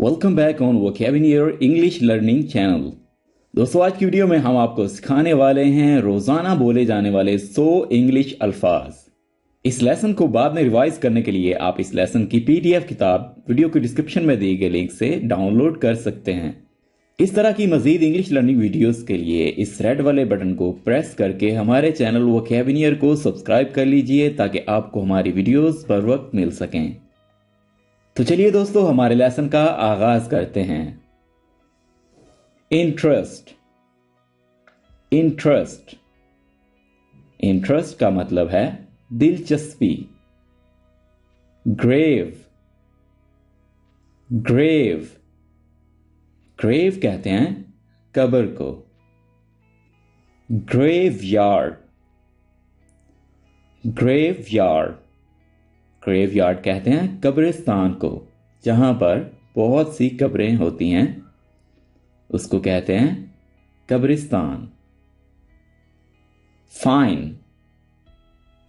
Welcome back on vocabulary English learning channel. दोस्तों, आज की वीडियो में हम आपको सिखाने वाले हैं रोजाना बोले जाने वाले 100 इंग्लिश अल्फाज। इस लेसन को बाद में रिवाइज करने के लिए आप इस लेसन की पीडीएफ किताब वीडियो के डिस्क्रिप्शन में दिए गए लिंक से डाउनलोड कर सकते हैं। इस तरह की मजीद इंग्लिश लर्निंग वीडियोस के लिए इस रेड वाले बटन को प्रेस करके हमारे चैनल वोकैबुलरी को सब्सक्राइब कर लीजिए ताकि आपको हमारी वीडियोस पर वक्त मिल सकें। तो चलिए दोस्तों, हमारे लेसन का आगाज करते हैं। इंटरेस्ट। इंटरेस्ट इंटरेस्ट का मतलब है दिलचस्पी। ग्रेव। ग्रेव ग्रेव कहते हैं कब्र को। ग्रेवयार्ड। ग्रेवयार्ड ग्रेवयार्ड कहते हैं कब्रिस्तान को, जहां पर बहुत सी कब्रें होती हैं, उसको कहते हैं कब्रिस्तान। फाइन।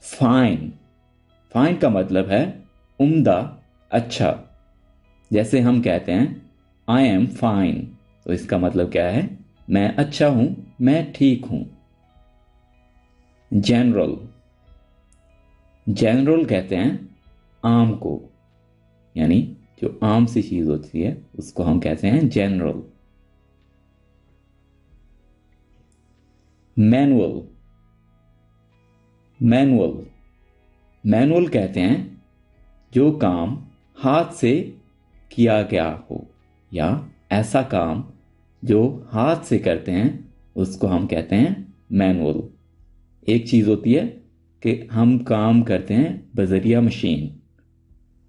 फाइन फाइन का मतलब है उम्दा, अच्छा। जैसे हम कहते हैं आई एम फाइन, तो इसका मतलब क्या है? मैं अच्छा हूं, मैं ठीक हूं। जनरल। जनरल कहते हैं आम को, यानी जो आम सी चीज होती है उसको हम कहते हैं जनरल। मैनुअल। मैनुअल मैनुअल कहते हैं जो काम हाथ से किया गया हो, या ऐसा काम जो हाथ से करते हैं उसको हम कहते हैं मैनुअल। एक चीज होती है कि हम काम करते हैं बजरिया मशीन,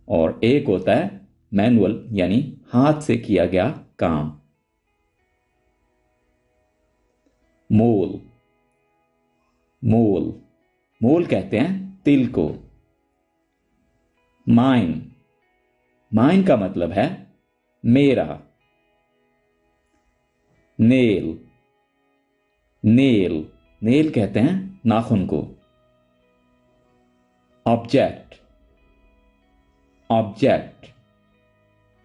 और एक होता है मैनुअल, यानी हाथ से किया गया काम। मोल। मोल मोल कहते हैं तिल को। माइन। माइन का मतलब है मेरा। नेल। नेल नेल कहते हैं नाखून को। ऑब्जेक्ट। ऑब्जेक्ट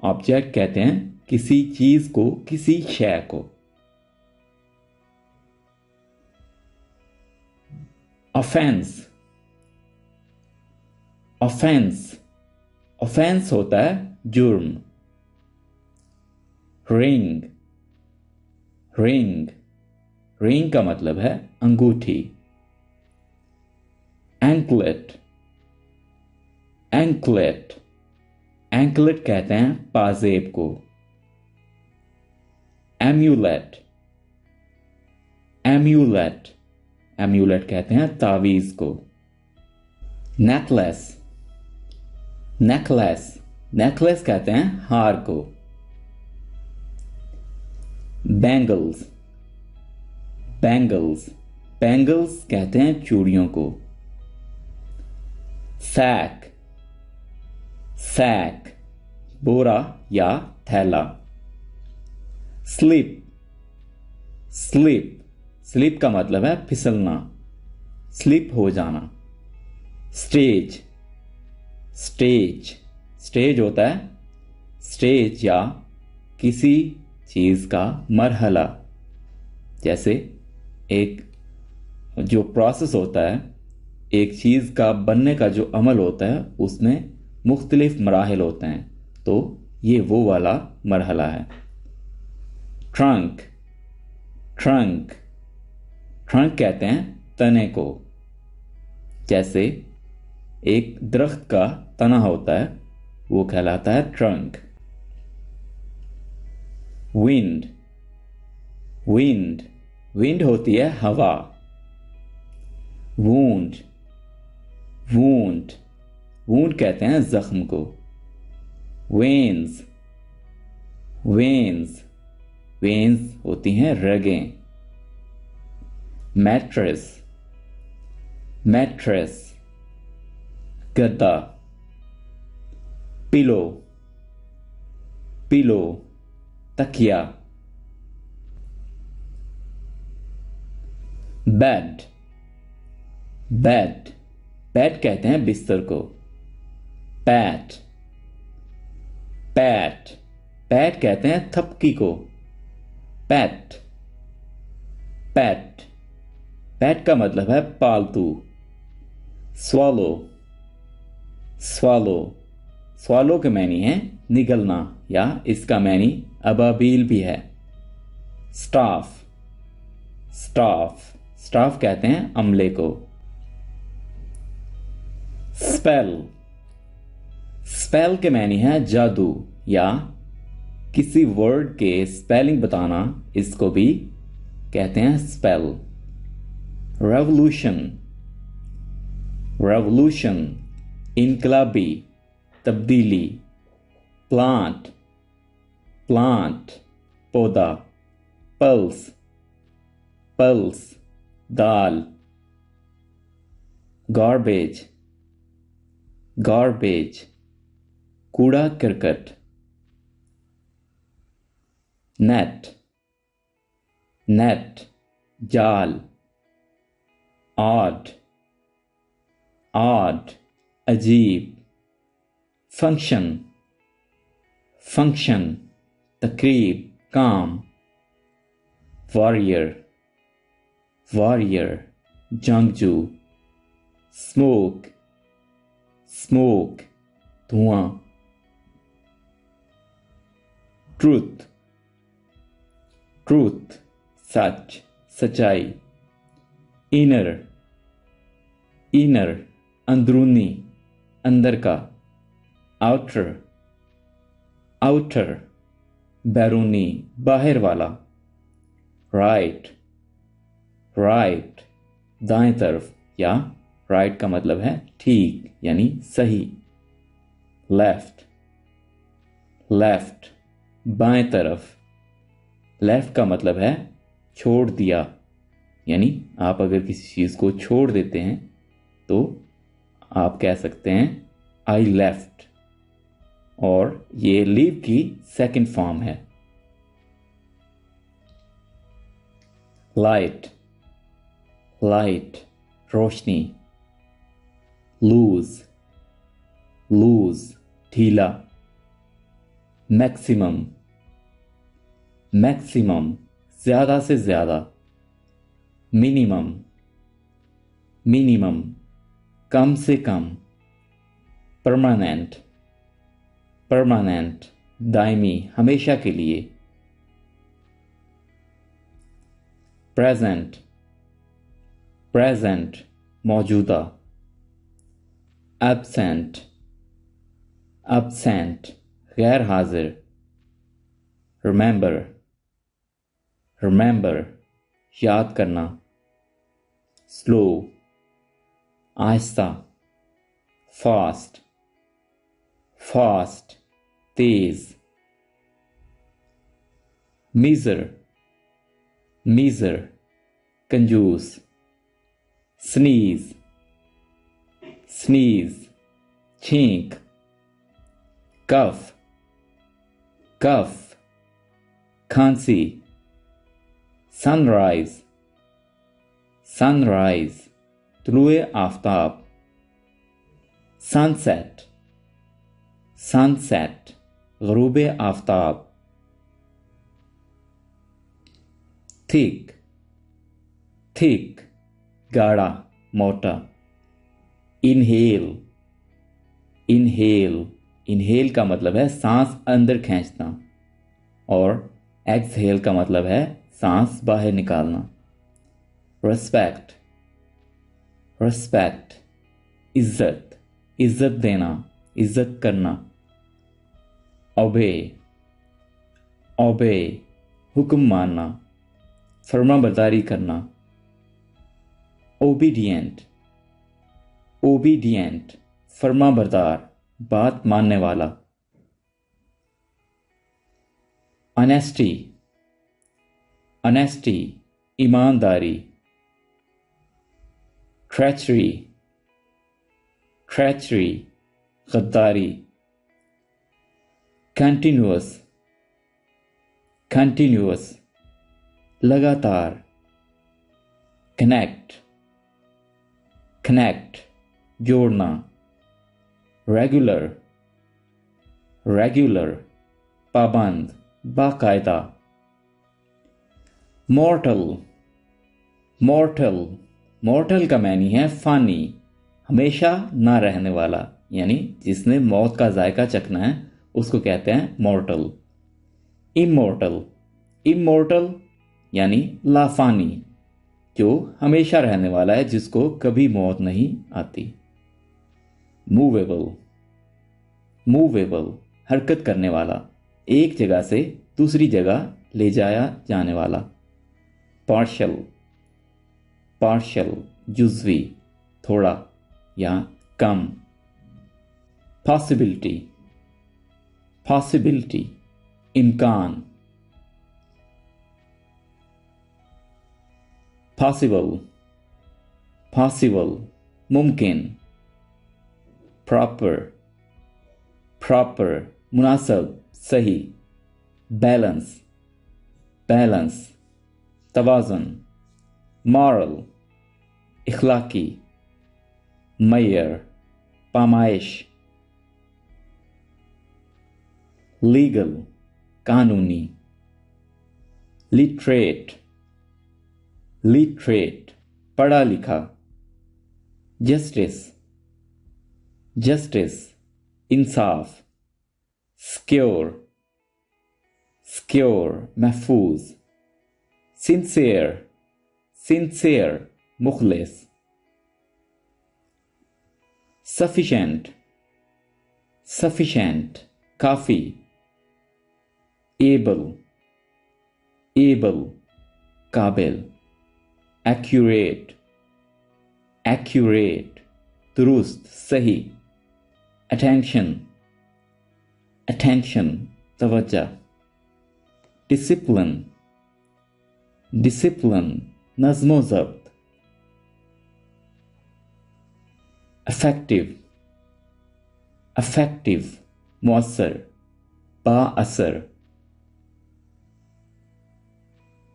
ऑब्जेक्ट कहते हैं किसी चीज को, किसी शय को। ऑफेंस। ऑफेंस ऑफेंस होता है जुर्म। रिंग। रिंग रिंग का मतलब है अंगूठी। एंकलेट। एंकलेट एंकलेट कहते हैं पाजेब को। एम्यूलेट। एम्यूलेट एम्यूलेट कहते हैं तावीज को। नेकलेस। नेकलेस नेकलेस कहते हैं हार को। बैंगल्स। बैंगल्स बैंगल्स कहते हैं चूड़ियों को। सैक। सैक बोरा या थैला। स्लिप। स्लिप स्लिप का मतलब है फिसलना, स्लिप हो जाना। स्टेज। स्टेज स्टेज होता है स्टेज या किसी चीज का मरहला। जैसे एक जो प्रोसेस होता है, एक चीज का बनने का जो अमल होता है, उसमें मुख्तलिफ मराहिल होते हैं, तो ये वो वाला मरहला है। ट्रंक। ट्रंक ट्रंक कहते हैं तने को। जैसे एक दरख्त का तना होता है, वो कहलाता है ट्रंक। विंड। विंड विंड होती है हवा। वूंड। वूंड वूंड कहते हैं जख्म को। वेन्स। वेन्स वेन्स होती हैं रगें। मैट्रेस। मैट्रेस गद्दा। पिलो। पिलो तकिया। बेड। बेड बेड कहते हैं बिस्तर को। पैट। पैट पैट कहते हैं थपकी को, पैट। पैट, पैट का मतलब है पालतू। स्वॉलो, स्वॉलो, स्वॉलो के मैनी है निगलना, या इसका मैनी अबाबील भी है। स्टाफ, स्टाफ, स्टाफ कहते हैं अमले को। स्पेल, स्पेल के मैनी है जादू या किसी वर्ड के स्पेलिंग बताना, इसको भी कहते हैं स्पेल। रेवोल्यूशन, रेवोल्यूशन इनकलाबी, तब्दीली। प्लांट, प्लांट पौधा। पल्स, पल्स दाल। गार्बेज, गार्बेज कूड़ा करकट। नेट, नेट जाल। ऑड, ऑड अजीब। फंक्शन, फंक्शन तकरीब, काम। वॉरियर, वॉरियर जंगजू। स्मोक, स्मोक धुआं। ट्रूथ, ट्रूथ सच, सच्चाई। इनर, इनर अंदरूनी, अंदर का। आउटर, आउटर बैरूनी, बाहर वाला। राइट, राइट दाएं तरफ, या राइट का मतलब है ठीक यानी सही। लेफ्ट, लेफ्ट बाएं तरफ। लेफ्ट का मतलब है छोड़ दिया, यानी आप अगर किसी चीज को छोड़ देते हैं तो आप कह सकते हैं आई लेफ्ट, और ये लीव की सेकंड फॉर्म है। लाइट, लाइट रोशनी। लूज, लूज ढीला। मैक्सिमम, मैक्सिमम ज्यादा से ज्यादा। मिनिमम, मिनिमम कम से कम। परमानेंट, परमानेंट दायमी हमेशा के लिए। प्रेजेंट, प्रेजेंट मौजूदा। एब्सेंट, एब्सेंट गैर हाजिर। रिमेंबर, रिमेंबर याद करना। स्लो आहिस्ता। फास्ट, फास्ट तेज। मीजर, मीजर कंजूस। स्नीज, स्नीज छींक। कफ, कफ खांसी। सनराइज, सनराइज तुलुए आफताब। सनसेट, सनसेट ग़ुरूब आफताब। थिक, थिक गाढ़ा मोटा। इनहेल, इनहेल, इनहेल का मतलब है सांस अंदर खींचना, और एक्सहेल का मतलब है सांस बाहर निकालना। रिस्पेक्ट, रिस्पेक्ट इज्जत, इज्जत देना, इज्जत करना। ओबे, ओबे हुक्म मानना, फर्माबरदारी करना। ओबीडियंट, ओबीडियंट फर्माबरदार, बात मानने वाला। ऑनेस्टी, ऑनेस्टी ईमानदारी। ट्रेचरी, ट्रेचरी गद्दारी। कंटिन्यूअस, कंटिन्यूअस लगातार। कनेक्ट, कनेक्ट जोड़ना। रेगुलर, रेगुलर पाबंद, बाकायदा। मॉर्टल, मॉर्टल, मॉर्टल का मानी है फानी, हमेशा ना रहने वाला, यानी जिसने मौत का जायका चखना है उसको कहते हैं मॉर्टल। इमोर्टल, इमोर्टल यानी लाफानी, जो हमेशा रहने वाला है, जिसको कभी मौत नहीं आती। मूवेबल, मूवेबल हरकत करने वाला, एक जगह से दूसरी जगह ले जाया जाने वाला। पार्शल, पार्शल जुज़वी, थोड़ा या कम। पॉसिबिलिटी, पॉसिबिलिटी इम्कान। पॉसिबल, पॉसिबल मुमकिन। प्रॉपर, प्रॉपर मुनासिब, सही। बैलेंस, बैलेंस तवाज़ुन। मॉरल, इखलाकी। मेयर, पामाइश। लीगल, कानूनी। लिटरेट, लिटरेट पढ़ा लिखा। जस्टिस, जस्टिस इंसाफ। सिक्योर, सिक्योर महफूज। सिंसियर, सिंसियर मुखलिस। सफिशेंट, सफिशेंट काफी। एबल, एबल काबिल। एक्यूरेट, एक्यूरेट दुरुस्त, सही। अटेंशन, अटेंशन तवज्जो। डिसिप्लिन, डिसिप्लिन नज़्मो ज़ब्त। अफेक्टिव, अफेक्टिव मुअस्सर, बाअसर।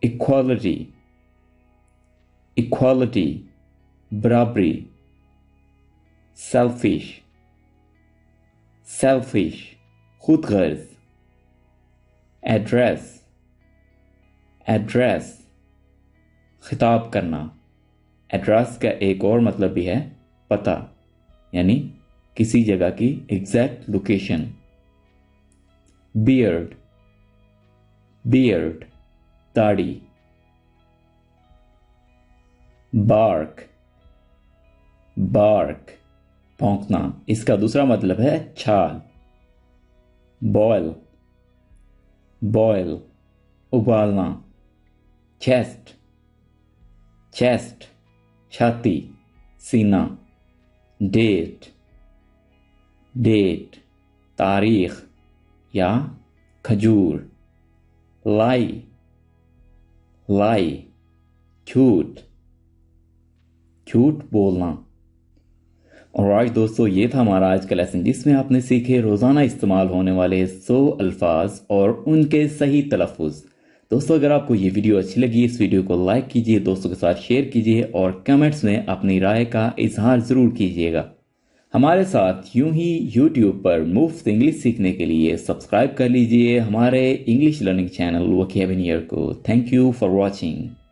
इक्वालिटी, इक्वालिटी बराबरी। सेल्फिश, सेल्फिश खुदगर्ज। एड्रेस, एड्रेस खिताब करना। एड्रेस का एक और मतलब भी है पता, यानी किसी जगह की एग्जैक्ट लोकेशन। बियर्ड, बियर्ड दाढ़ी। बार्क, बार्क भौंकना, इसका दूसरा मतलब है छाल। बॉयल, बॉयल उबालना। चेस्ट, चेस्ट छाती, सीना। डेट, डेट तारीख या खजूर। लाई, लाई झूठ, झूठ बोलना। और आज दोस्तों ये था हमारा आज का लेसन, जिसमें आपने सीखे रोज़ाना इस्तेमाल होने वाले 100 अल्फाज और उनके सही तलफ़ुज़। दोस्तों अगर आपको ये वीडियो अच्छी लगी, इस वीडियो को लाइक कीजिए, दोस्तों के साथ शेयर कीजिए और कमेंट्स में अपनी राय का इजहार ज़रूर कीजिएगा। हमारे साथ यूं ही YouTube पर मुफ्त इंग्लिश सीखने के लिए सब्सक्राइब कर लीजिए हमारे इंग्लिश लर्निंग चैनल वोकैबुलरी को। Thank you for watching.